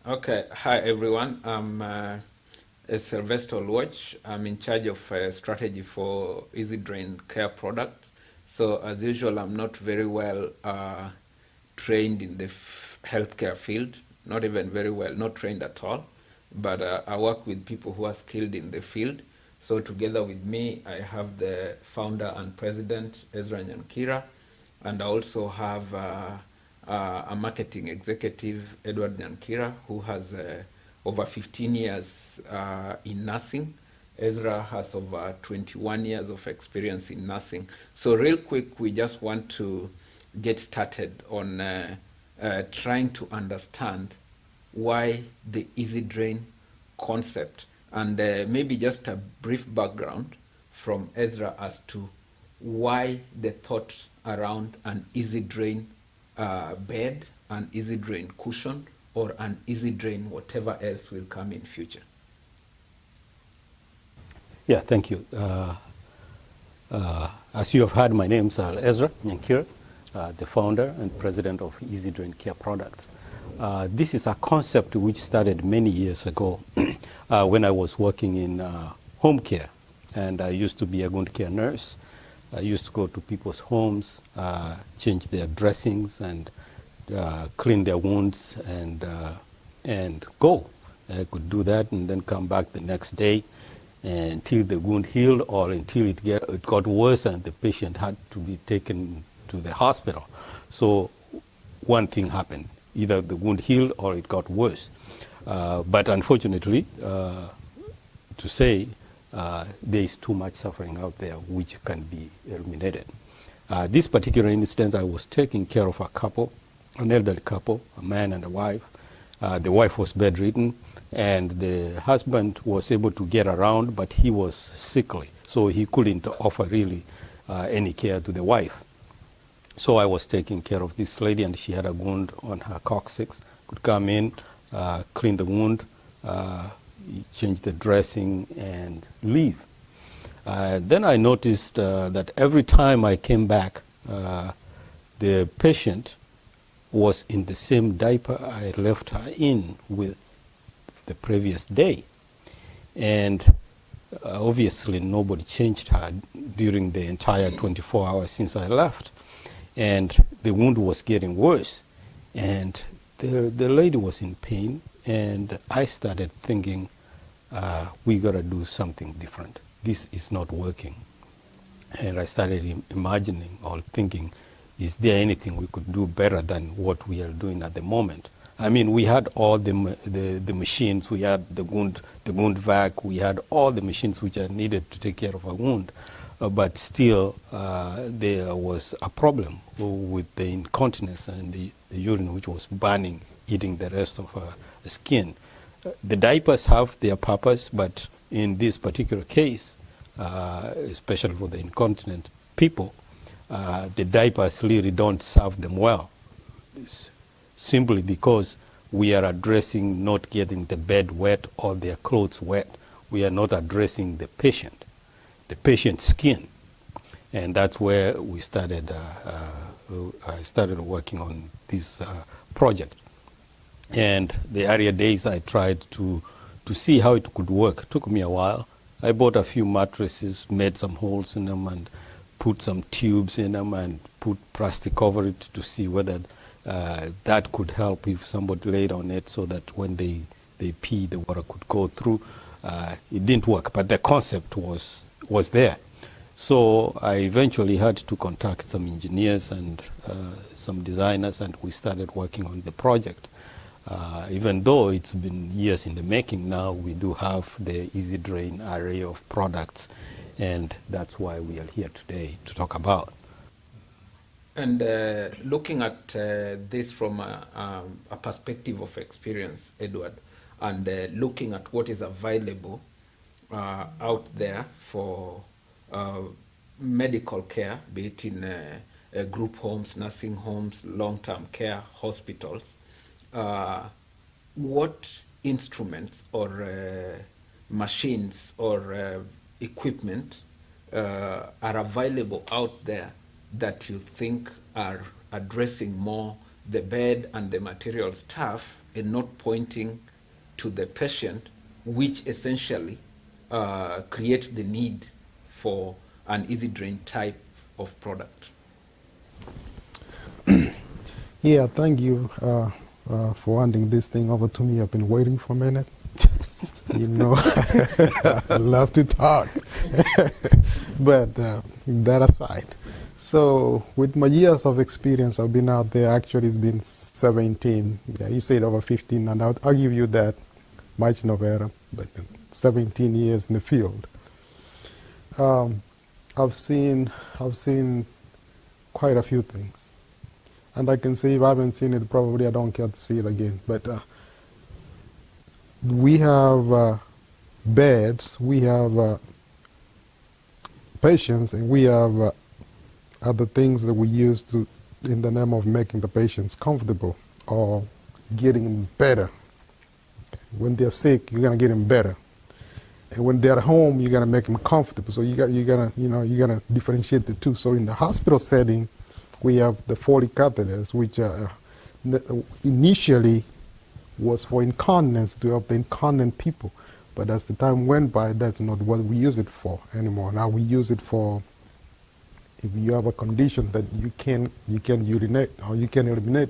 Okay, hi everyone. I'm Sylvester Watch. I'm in charge of strategy for Easy Drain Care products. So as usual, I'm not very well trained in the healthcare field. Not even very well, not trained at all. But I work with people who are skilled in the field. So together with me, I have the founder and president, Ezra Nyankira, and I also have a marketing executive, Edward Nyankira, who has over 15 years in nursing. Ezra has over 21 years of experience in nursing. So real quick, we just want to get started on trying to understand why the easy drain concept, and maybe just a brief background from Ezra as to why the thought around an easy drain bed, an easy drain cushion, or an easy drain whatever else will come in future. Yeah, thank you. As you have heard, my name is Ezra Nyankira, the founder and president of Easy Drain Care Products. This is a concept which started many years ago when I was working in home care, and I used to be a wound care nurse. I used to go to people's homes, change their dressings, and clean their wounds, and go. I could do that and then come back the next day until the wound healed or until it got worse and the patient had to be taken to the hospital. So one thing happened. Either the wound healed or it got worse. But unfortunately, to say, there is too much suffering out there which can be eliminated. This particular instance, I was taking care of a couple, an elderly couple, a man and a wife. The wife was bedridden, and the husband was able to get around, but he was sickly, so he couldn't offer really any care to the wife. So I was taking care of this lady, and she had a wound on her coccyx. Could come in, clean the wound, change the dressing, and leave. Then I noticed that every time I came back, the patient was in the same diaper I left her in with the previous day. And obviously nobody changed her during the entire 24 hours since I left. And the wound was getting worse. And the lady was in pain. And I started thinking, we got to do something different. This is not working. And I started imagining or thinking, is there anything we could do better than what we are doing at the moment? I mean, we had all the machines. We had the wound vac. We had all the machines which are needed to take care of a wound. But still, there was a problem with the incontinence and the urine, which was burning, eating the rest of the skin. The diapers have their purpose, but in this particular case, especially for the incontinent people, the diapers really don't serve them well, simply because we are addressing not getting the bed wet or their clothes wet. We are not addressing the patient's skin. And that's where we started, I started working on this project. And the earlier days I tried to see how it could work. It took me a while. I bought a few mattresses, made some holes in them, and put some tubes in them and put plastic over it to see whether that could help if somebody laid on it so that when they pee, the water could go through. It didn't work, but the concept was there. So I eventually had to contact some engineers and some designers, and we started working on the project. Even though it's been years in the making, now we do have the Easy Drain array of products, and that's why we are here today to talk about. And looking at this from a perspective of experience, Edward, and looking at what is available out there for medical care, be it in group homes, nursing homes, long-term care, hospitals, what instruments or machines or equipment are available out there that you think are addressing more the bed and the material stuff and not pointing to the patient, which essentially creates the need for an easy drain type of product. Yeah, thank you for handing this thing over to me. I've been waiting for a minute. You know, I love to talk. But that aside, so with my years of experience, I've been out there. Actually, it's been 17. Yeah, you said over 15, and I'll give you that much better. But 17 years in the field. I've seen quite a few things. And I can say if I haven't seen it, probably I don't care to see it again. But we have beds, we have patients, and we have other things that we use to, in the name of making the patients comfortable or getting them better. When they're sick, you're gonna get them better. And when they're at home, you're gonna make them comfortable. So you're gonna differentiate the two. So in the hospital setting, we have the 40 catheters, which initially was for incontinence, to help the incontinent people. But as the time went by, that's not what we use it for anymore. Now we use it for if you have a condition that you can urinate or you can eliminate.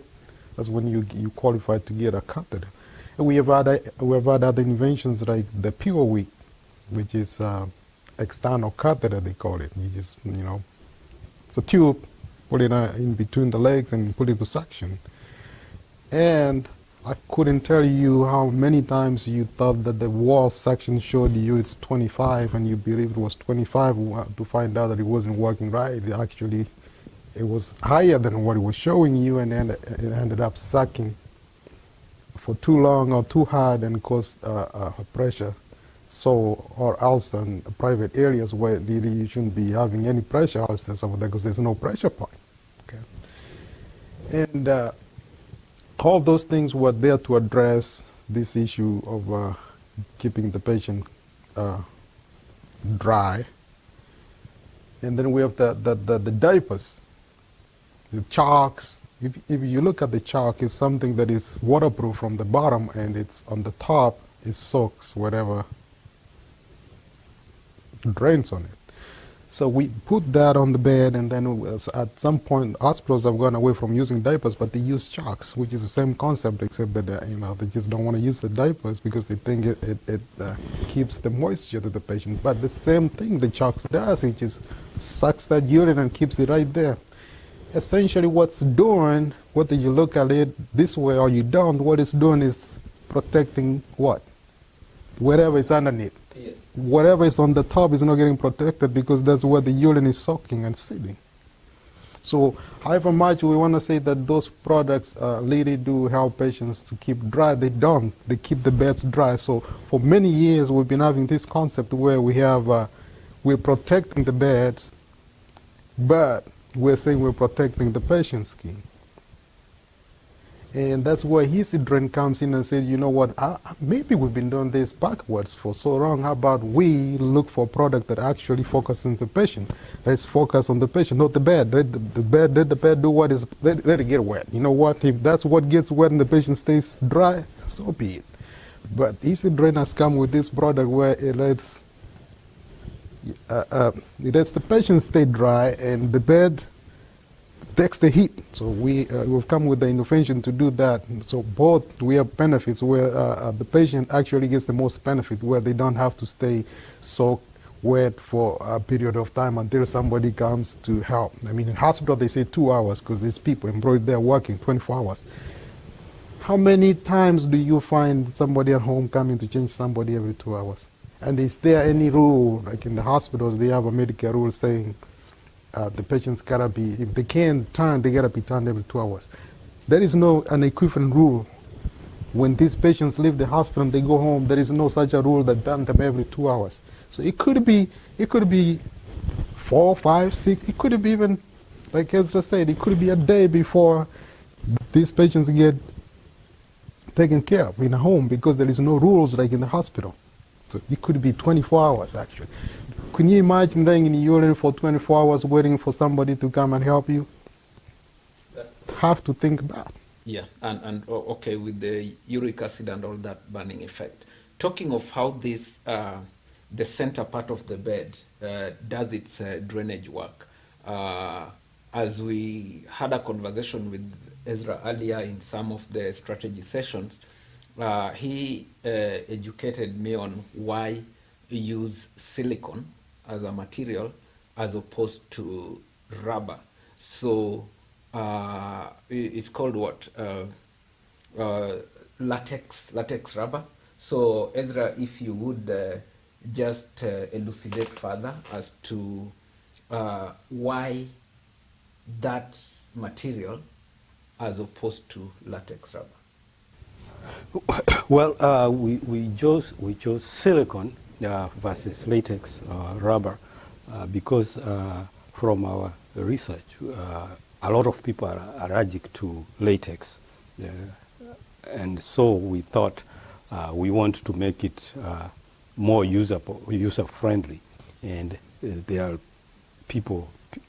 That's when you qualify to get a catheter. And we have had other inventions like the Pure Weak, which is external catheter, they call it. You just, it's a tube, put it in between the legs and put it to suction. And I couldn't tell you how many times you thought that the wall suction showed you it's 25 and you believed it was 25 to find out that it wasn't working right. It was higher than what it was showing you, and it ended up sucking for too long or too hard and caused pressure. So, or ulcer in private areas where really you shouldn't be having any pressure ulcers over there because there's no pressure point. Okay? And all those things were there to address this issue of keeping the patient dry. And then we have the diapers, the chalks. If you look at the chalk, it's something that is waterproof from the bottom, and it's on the top, it soaks whatever drains on it. So we put that on the bed, and then at some point, hospitals have gone away from using diapers, but they use chalks, which is the same concept, except that they just don't want to use the diapers because they think it keeps the moisture to the patient. But the same thing the chalks does, it just sucks that urine and keeps it right there. Essentially, what's doing, whether you look at it this way or you don't, what it's doing is protecting what? Whatever is underneath. Yes. Whatever is on the top is not getting protected because that's where the urine is soaking and sitting. So however much we want to say that those products really do help patients to keep dry, they don't. They keep the beds dry. So for many years we've been having this concept where we're protecting the beds, but we're saying we're protecting the patient's skin. And that's where HealthyDrain comes in and said, you know what, maybe we've been doing this backwards for so long. How about we look for a product that actually focuses on the patient? Let's focus on the patient, not the bed. Let the bed do what is, let it get wet. You know what, if that's what gets wet and the patient stays dry, so be it. But HealthyDrain has come with this product where it lets the patient stay dry and the bed takes the heat. So we've come with the innovation to do that. So both we have benefits where the patient actually gets the most benefit, where they don't have to stay soaked wet for a period of time until somebody comes to help. I mean, in hospital they say 2 hours because there's people employed there working 24 hours. How many times do you find somebody at home coming to change somebody every 2 hours? And is there any rule, like in the hospitals, they have a medical rule saying the patients gotta be, if they can't turn, they gotta be turned every 2 hours. There is no an equivalent rule. When these patients leave the hospital and they go home, there is no such a rule that turn them every 2 hours. So it could be 4, 5, 6. It could be even, like Ezra said, it could be a day before these patients get taken care of in a home because there is no rules like in the hospital. So it could be 24 hours actually. Can you imagine laying in urine for 24 hours waiting for somebody to come and help you? Have to think about. Yeah, okay, with the uric acid and all that burning effect. Talking of how this, the center part of the bed does its drainage work. As we had a conversation with Ezra earlier in some of the strategy sessions, he educated me on why we use silicon as a material as opposed to rubber. So it's called what? Latex rubber. So Ezra, if you would just elucidate further as to why that material as opposed to latex rubber. Well, we chose silicon versus latex rubber because from our research, a lot of people are allergic to latex, and so we thought we want to make it more user friendly, and there are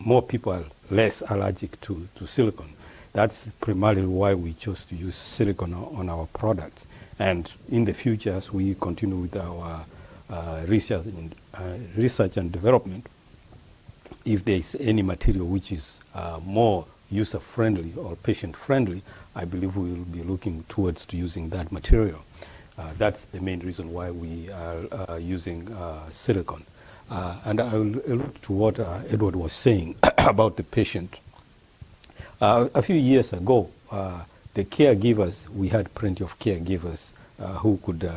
more people are less allergic to silicon. That's primarily why we chose to use silicon on our products. And in the future, as we continue with our research and development, if there is any material which is more user-friendly or patient-friendly, I believe we will be looking towards to using that material. That's the main reason why we are using silicon. And I will allude to what Edward was saying about the patient. A few years ago, the caregivers, we had plenty of caregivers who could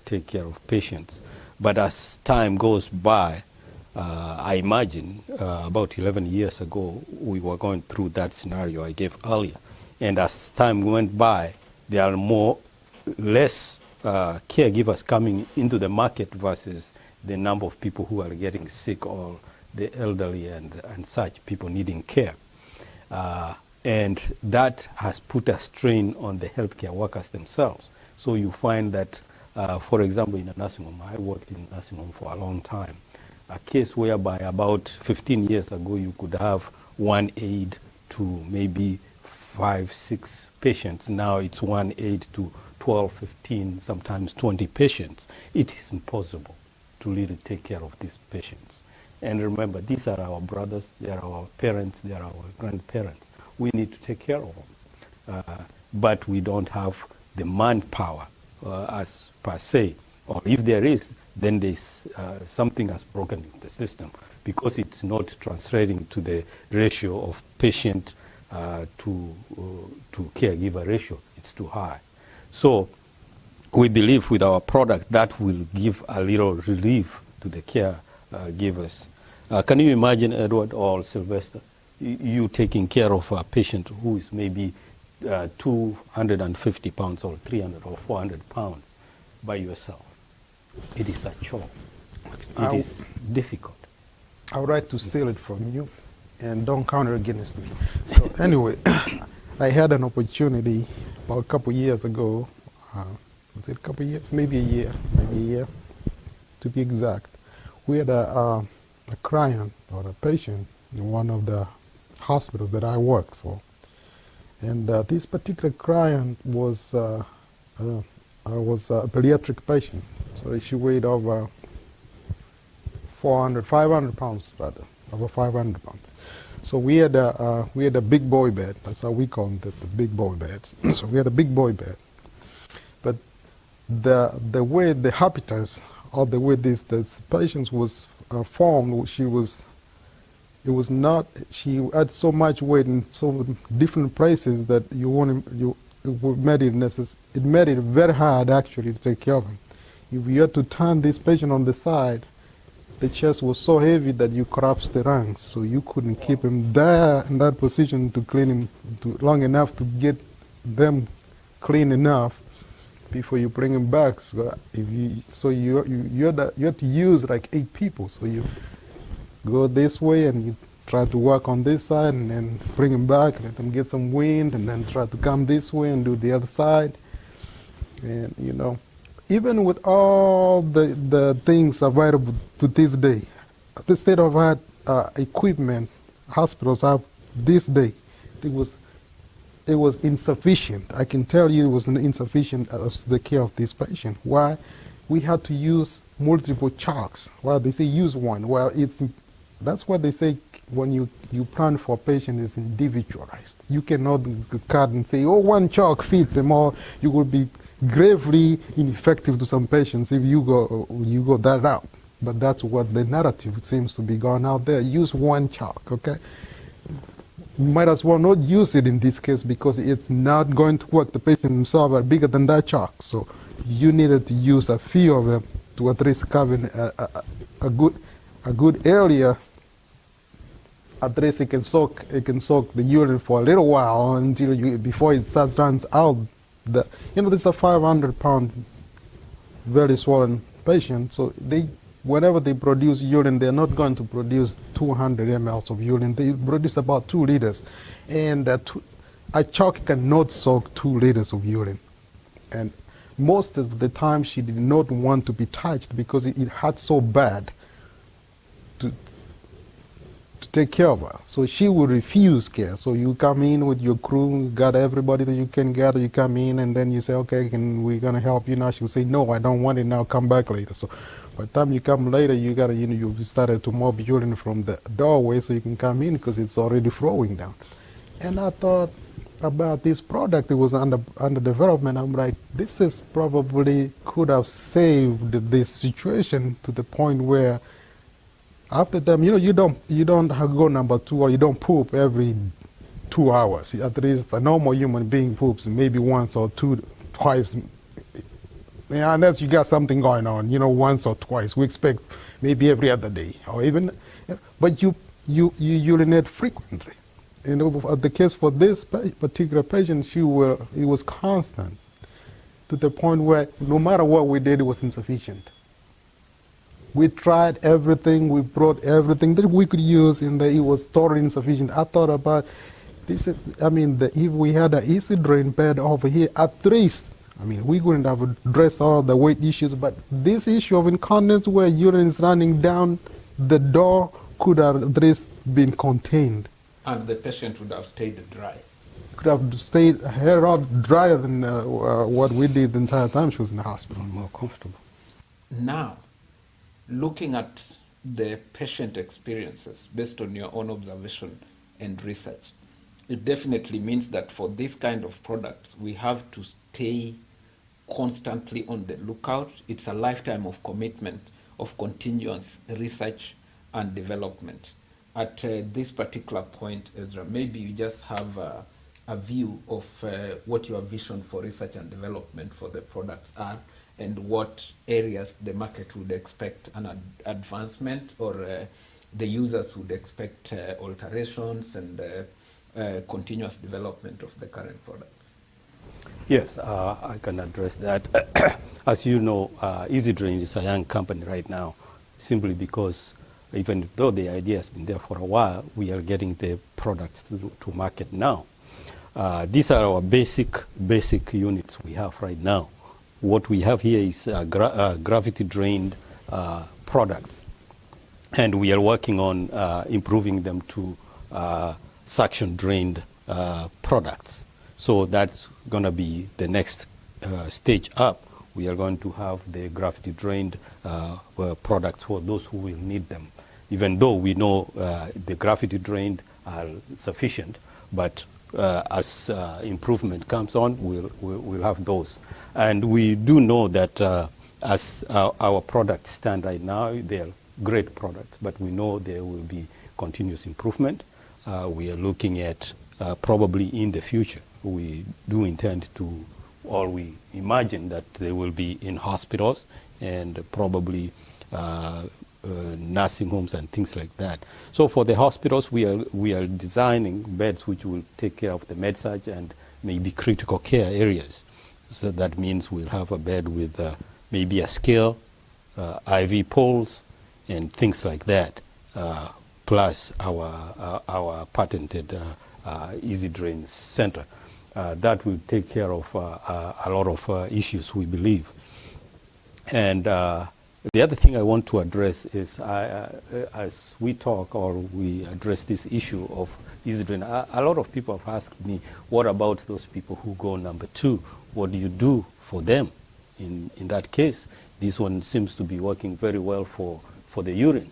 take care of patients. But as time goes by, I imagine about 11 years ago, we were going through that scenario I gave earlier. And as time went by, there are less caregivers coming into the market versus the number of people who are getting sick, or the elderly and such people needing care. And that has put a strain on the healthcare workers themselves. So you find that, for example, in a nursing home, I worked in a nursing home for a long time, a case whereby about 15 years ago you could have one aide to maybe 5, 6 patients. Now it's one aide to 12, 15, sometimes 20 patients. It is impossible to really take care of these patients. And remember, these are our brothers, they are our parents, they are our grandparents. We need to take care of them. But we don't have the manpower as per se. Or if there is, then there's something has broken in the system, because it's not translating to the ratio of patient to caregiver ratio. It's too high. So we believe with our product that will give a little relief to the caregivers. Can you imagine, Edward or Sylvester, you taking care of a patient who is maybe 250 pounds or 300 or 400 pounds by yourself? It is a chore. It is difficult. I would like to steal it from you, and don't count it against me. So anyway, I had an opportunity about a couple years ago. Was it a couple years? Maybe a year, to be exact. We had a client or a patient in one of the hospitals that I worked for. And this particular client was a pediatric patient. So she weighed over 500 pounds rather, over 500 pounds. So we had a big boy bed. That's how we call it, the big boy beds. So we had a big boy bed. But the way the habitus, or the way this patient was formed, she had so much weight in so different places that it made it very hard actually to take care of him. If you had to turn this patient on the side, the chest was so heavy that you collapsed the lungs, so you couldn't keep him there in that position to clean him long enough to get them clean enough before you bring him back. So you had to use like 8 people. So you go this way and you try to work on this side and then bring him back, let them get some wind, and then try to come this way and do the other side. And even with all the things available to this day, the state of art equipment hospitals have this day, it was it was insufficient. I can tell you it was insufficient as to the care of this patient. Why? We had to use multiple chalks. Well, they say use one. Well, that's what they say when you plan for a patient is individualized. You cannot cut and say, oh, one chalk fits them all. You will be gravely ineffective to some patients if you go that route. But that's what the narrative seems to be going out there. Use one chalk, okay? You might as well not use it in this case because it's not going to work. The patient himself are bigger than that chalk. So you needed to use a few of them to at least cover a good area. At least it can soak the urine for a little while before it starts runs out. This is a 500-pound, very swollen patient. So whenever they produce urine, they're not going to produce 200 mL of urine. They produce about 2 liters, and a chalk cannot soak 2 liters of urine. And most of the time, she did not want to be touched because it hurt so bad to take care of her. So she would refuse care. So you come in with your crew, you got everybody that you can gather, you come in, and then you say, okay, we're going to help you now. She will say, no, I don't want it now, come back later. So by the time you come later, you started to mop urine from the doorway so you can come in because it's already flowing down. And I thought about this product, it was under development. I'm like, this is probably could have saved this situation to the point where after them, you don't go number 2 or you don't poop every 2 hours. At least a normal human being poops maybe once or twice. Unless you got something going on, once or twice. We expect maybe every other day or even, but you urinate frequently. The case for this particular patient, it was constant to the point where no matter what we did, it was insufficient. We tried everything, we brought everything that we could use, and it was totally insufficient. I thought about this. If we had an easy drain bed over here, at least, we couldn't have addressed all the weight issues, but this issue of incontinence where urine is running down the door could have at least been contained. And the patient would have stayed dry. Could have stayed a hair lot drier than what we did the entire time she was in the hospital. More comfortable. Now, looking at the patient experiences based on your own observation and research, it definitely means that for this kind of products, we have to stay constantly on the lookout. It's a lifetime of commitment, of continuous research and development. At this particular point, Ezra, maybe you just have a view of what your vision for research and development for the products are, and what areas the market would expect an advancement, or the users would expect alterations and continuous development of the current products. Yes, I can address that. As you know, EasyDrain is a young company right now, simply because even though the idea has been there for a while, we are getting the products to market now. These are our basic units we have right now. What we have here is gravity-drained products, and we are working on improving them to suction-drained products. So that's going to be the next stage up. We are going to have the gravity-drained products for those who will need them, even though we know the gravity-drained are sufficient, but as improvement comes on, we'll have those. And we do know that as our products stand right now, they are great products, but we know there will be continuous improvement. We are looking at probably in the future, we do intend to, or we imagine that they will be in hospitals and probably nursing homes and things like that. So for the hospitals, we are designing beds which will take care of the med-surg and maybe critical care areas. So that means we'll have a bed with maybe a scale, IV poles, and things like that, plus our patented EasyDrain center. That will take care of a lot of issues, we believe. And The other thing I want to address is, as we talk or we address this issue of easy drain, a lot of people have asked me, what about those people who go number 2? What do you do for them in that case? This one seems to be working very well for the urine.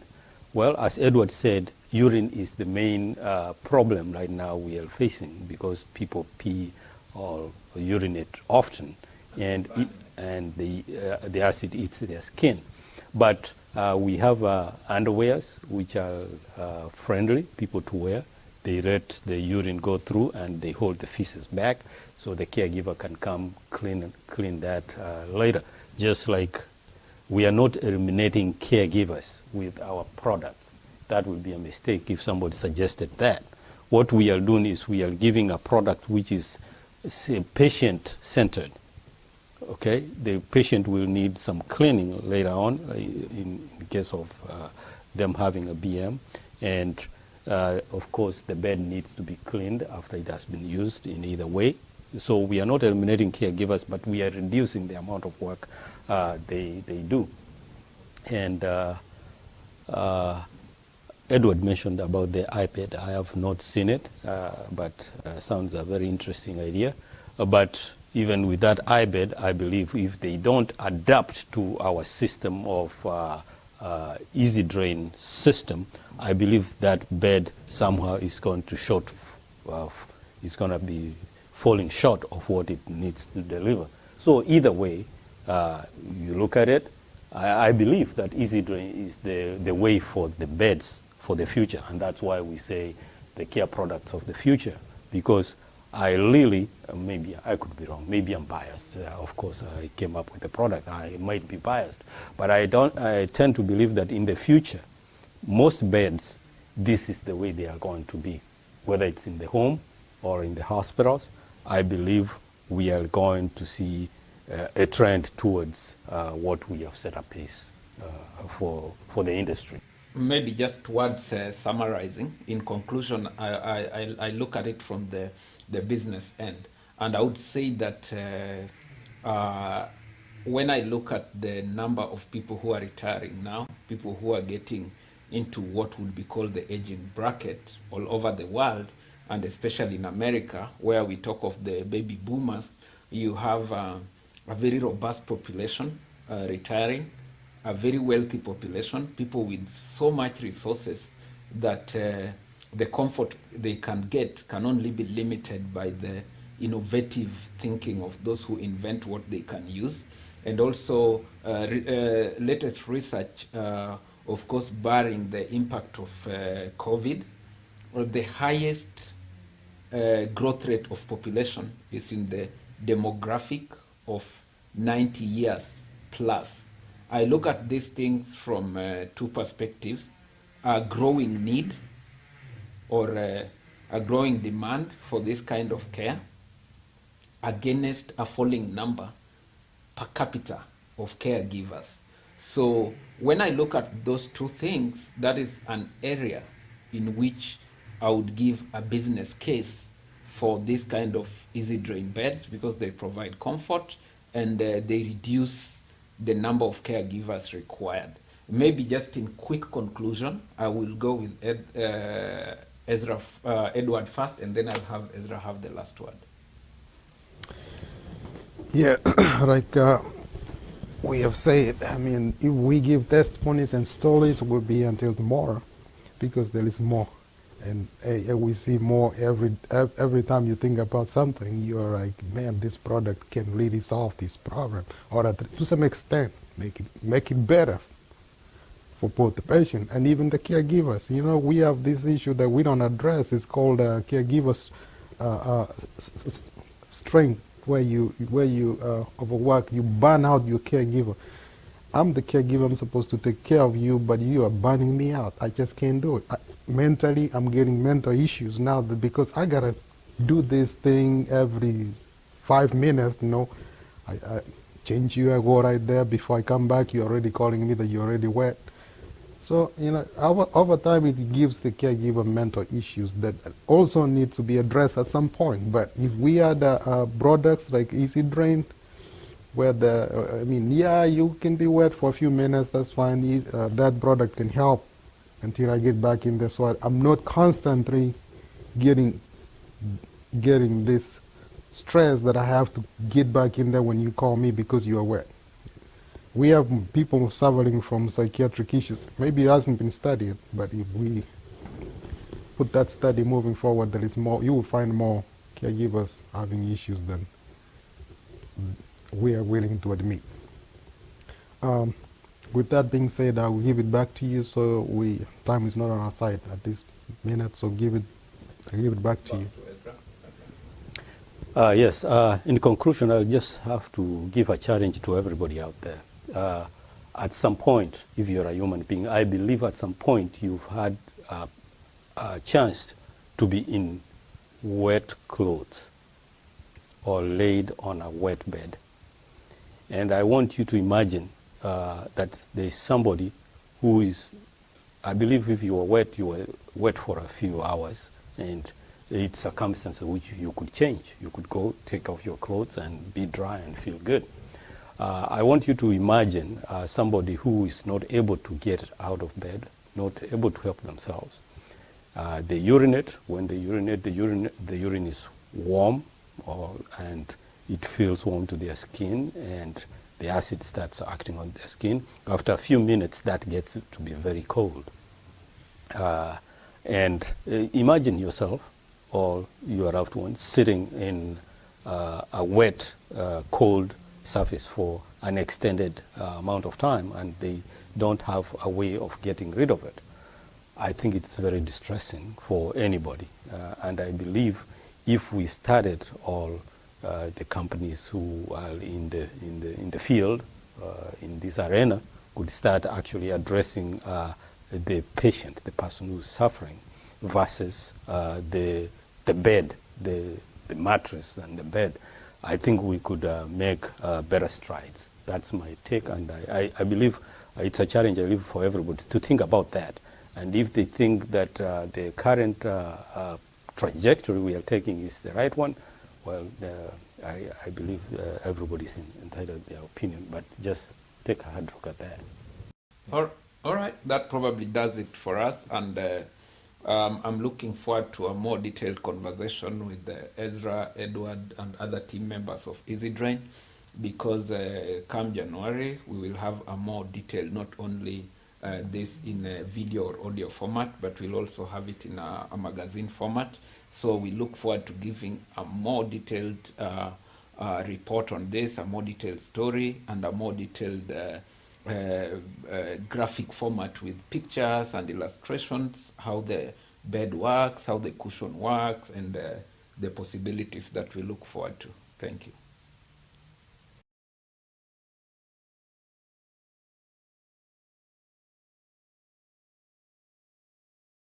Well, as Edward said, urine is the main problem right now we are facing, because people pee or urinate often, and the acid eats their skin. But we have underwears which are friendly people to wear. They let the urine go through and they hold the feces back, so the caregiver can come clean that later. Just like we are not eliminating caregivers with our products. That would be a mistake if somebody suggested that. What we are doing is we are giving a product which is, say, patient-centered. Okay, the patient will need some cleaning later on in case of them having a BM, and of course the bed needs to be cleaned after it has been used in either way. So we are not eliminating caregivers, but we are reducing the amount of work they do. And Edward mentioned about the iPad. I have not seen it, but sounds a very interesting idea. But even with that iBed, I believe if they don't adapt to our system of easy drain system, I believe that bed somehow is going to is going to be falling short of what it needs to deliver. So either way, you look at it, I believe that easy drain is the way for the beds for the future, and that's why we say the care products of the future, because I really, maybe I could be wrong, maybe I'm biased. Of course, I came up with the product. I might be biased, but I tend to believe that in the future, most beds, this is the way they are going to be. Whether it's in the home or in the hospitals, I believe we are going to see a trend towards what we have set up is for the industry. Maybe just towards summarizing. In conclusion, I look at it from the business end, and I would say that when I look at the number of people who are retiring now, people who are getting into what would be called the aging bracket all over the world, and especially in America, where we talk of the baby boomers, you have a very robust population retiring, a very wealthy population, people with so much resources that the comfort they can get can only be limited by the innovative thinking of those who invent what they can use. And also latest research, of course, barring the impact of COVID, the highest growth rate of population is in the demographic of 90 years plus. I look at these things from two perspectives: a growing need or a growing demand for this kind of care against a falling number per capita of caregivers. So when I look at those two things, that is an area in which I would give a business case for this kind of easy drain beds, because they provide comfort and they reduce the number of caregivers required. Maybe just in quick conclusion, I will go with Edward first, and then I'll have Ezra have the last word. Yeah, like we have said, I mean, if we give testimonies and stories, it will be until tomorrow, because there is more. And we see more every time you think about something, you're like, man, this product can really solve this problem, or to some extent, make it better for both the patient and even the caregivers. You know, we have this issue that we don't address. It's called caregivers strength, where you overwork, you burn out your caregiver. I'm the caregiver, I'm supposed to take care of you, but you are burning me out. I just can't do it. Mentally, I'm getting mental issues now because I gotta do this thing every 5 minutes, you know. I change you, I go right there. Before I come back, you're already calling me that you're already wet. So, you know, over time, it gives the caregiver mental issues that also need to be addressed at some point. But if we had products like Easy Drain, where I mean, yeah, you can be wet for a few minutes, that's fine. That product can help until I get back in there. So I'm not constantly getting this stress that I have to get back in there when you call me because you are wet. We have people suffering from psychiatric issues. Maybe it hasn't been studied, but if we put that study moving forward, there is more. You will find more caregivers having issues than we are willing to admit. With that being said, I will give it back to you. So time is not on our side at this minute. So I give it back to you. Yes. In conclusion, I'll just have to give a challenge to everybody out there. At some point, if you're a human being, I believe at some point you've had a chance to be in wet clothes or laid on a wet bed. And I want you to imagine that there's somebody who is, I believe if you were wet for a few hours, and it's circumstances which you could change. You could go take off your clothes and be dry and feel good. I want you to imagine somebody who is not able to get out of bed, not able to help themselves. They urinate. When they urinate, the urine is warm, and it feels warm to their skin, and the acid starts acting on their skin. After a few minutes, that gets to be very cold. And imagine yourself or your loved ones sitting in a wet, cold surface for an extended amount of time, and they don't have a way of getting rid of it. I think it's very distressing for anybody, and I believe if we started all the companies who are in the field, in this arena, could start actually addressing the patient, the person who's suffering, versus the bed, the mattress and the bed, I think we could make better strides. That's my take, and I believe it's a challenge I leave for everybody to think about that. And if they think that the current trajectory we are taking is the right one, well, I believe everybody's entitled to their opinion, but just take a hard look at that. All right, that probably does it for us, and I'm looking forward to a more detailed conversation with Ezra, Edward, and other team members of EasyDrain, because come January, we will have a more detailed, not only this in a video or audio format, but we'll also have it in a magazine format. So we look forward to giving a more detailed report on this, a more detailed story, and a more detailed graphic format with pictures and illustrations, how the bed works, how the cushion works, and the possibilities that we look forward to. Thank you.